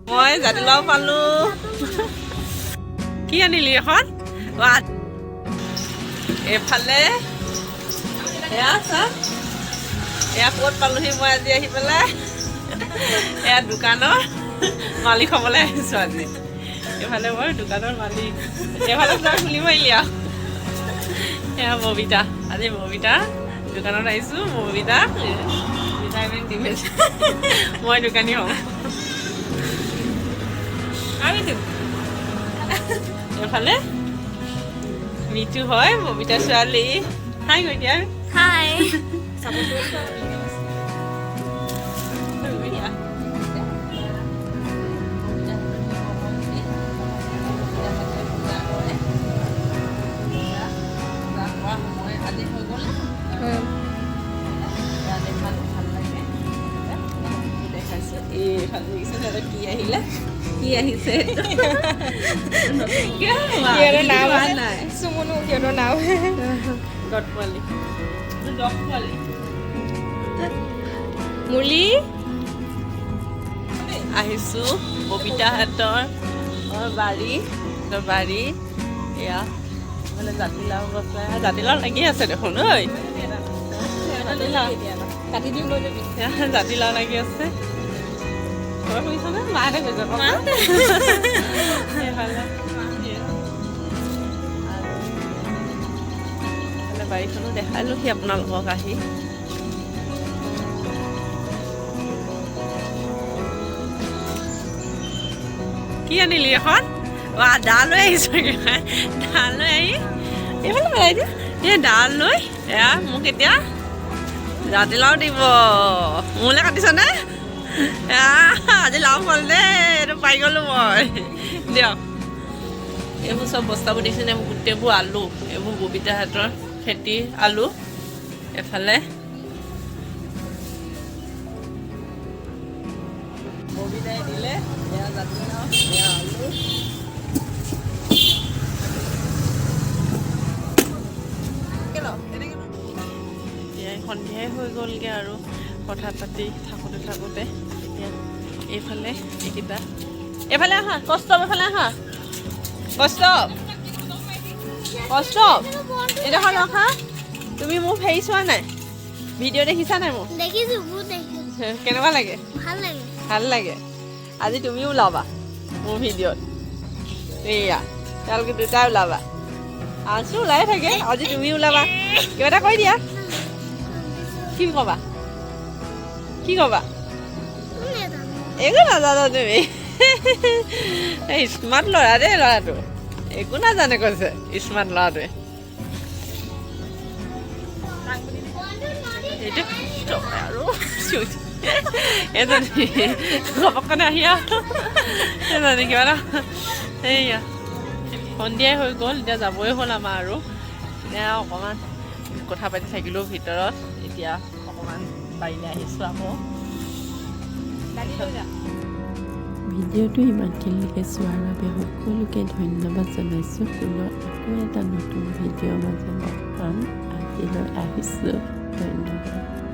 মই জাতিলাও পালো কি আনিলি এখন এইফালে এয়া চা এয়া ক'ত পালোহি মই আজি আহি পেলাই এয়া দোকানৰ মালিক হ'বলৈ আহিছোঁ আজি এইফালে মই দোকানৰ মালিক এইফালে তই খুলি মাৰিলি আৰু এয়া ববিতা আজি ববিতা দোকানত আহিছোঁ ববিতা ৰিটায়াৰমেণ্ট দি গৈছে মই দোকানী হওঁ এইফালে মিঠু হয় ববিতা ছোৱালী হাই গৈ দিয়া হাই কি আহিছে চুমুনু সিহঁতৰ নাম মুলি আহিছোঁ ববিতাহঁতৰ বাৰী এয়া মানে জাতিলাও গছ জাতিলাও লাগি আছে দেখোন ঐ কাটি দিওঁ লৈ যাবি জাতিলাও লাগি আছে ঘৰ শুনিছনে মাহঁতে গৈ যাব বাৰীখনো দেখালোহি আপোনালোকক আহি কি আনিলি এখন দা লৈ আহিছোঁ দা লৈ আহি এইফালে পেলাই দিয়া এই দা লৈ এয়া মোক এতিয়া জাতিলাও দিব মোলৈ কাটিছনে আজি লাও ফল দেই এইটো পাই গ'লোঁ মই দিয়ক এইবোৰ চব বস্তাবোৰ দেখিছেনে গোটেইবোৰ আলু এইবোৰ ববিতাহঁতৰ খেতি আলু এফালে ববিতাই দিলে এয়া জাতিলাও এয়া আলু সন্ধিয়াই হৈ গ'লগৈ আৰু কথা পাতি থাকোঁতে এতিয়া এইফালে এইকেইটা এইফালে আহা কষ্ট এইফালে আহা কষ্ট এইডোখৰ ৰখা তুমি মোক হেৰি চোৱা নাই ভিডিঅ' দেখিছা নাই মোক দেখিছোঁ কেনেকুৱা লাগে ভাল লাগে আজি তুমিও ওলাবা মোৰ ভিডিঅ'ত এয়া তেওঁলোকে দুটাই ওলাবা আছোঁ ওলাই থাকে আজি তুমি ওলাবা কিবা এটা কৈ দিয়া কি ক'বা একো নাজানো তুমি স্মাৰ্ট ল'ৰা দেই ল'ৰাটো একো নাজানে কৈছে স্মাৰ্ট ল'ৰাটোৱে এইটো আৰু এজনী ঘপকনে আহি এজনী কিবা এটা সেয়া সন্ধিয়াই হৈ গ'ল এতিয়া যাবই হ'ল আমাৰ আৰু এতিয়া অকণমান কথা পাতি থাকিলোঁ ভিতৰত এতিয়া অকণমান বাৰীলৈ আহিছোঁ আকৌ ভিডিঅ'টো ইমানখিনিলৈকে চোৱাৰ বাবে সকলোকে ধন্যবাদ জনাইছোঁ পুনৰ আকৌ এটা নতুন ভিডিঅ'ৰ মাজত লগ পাম আজিলৈ আহিছোঁ ধন্যবাদ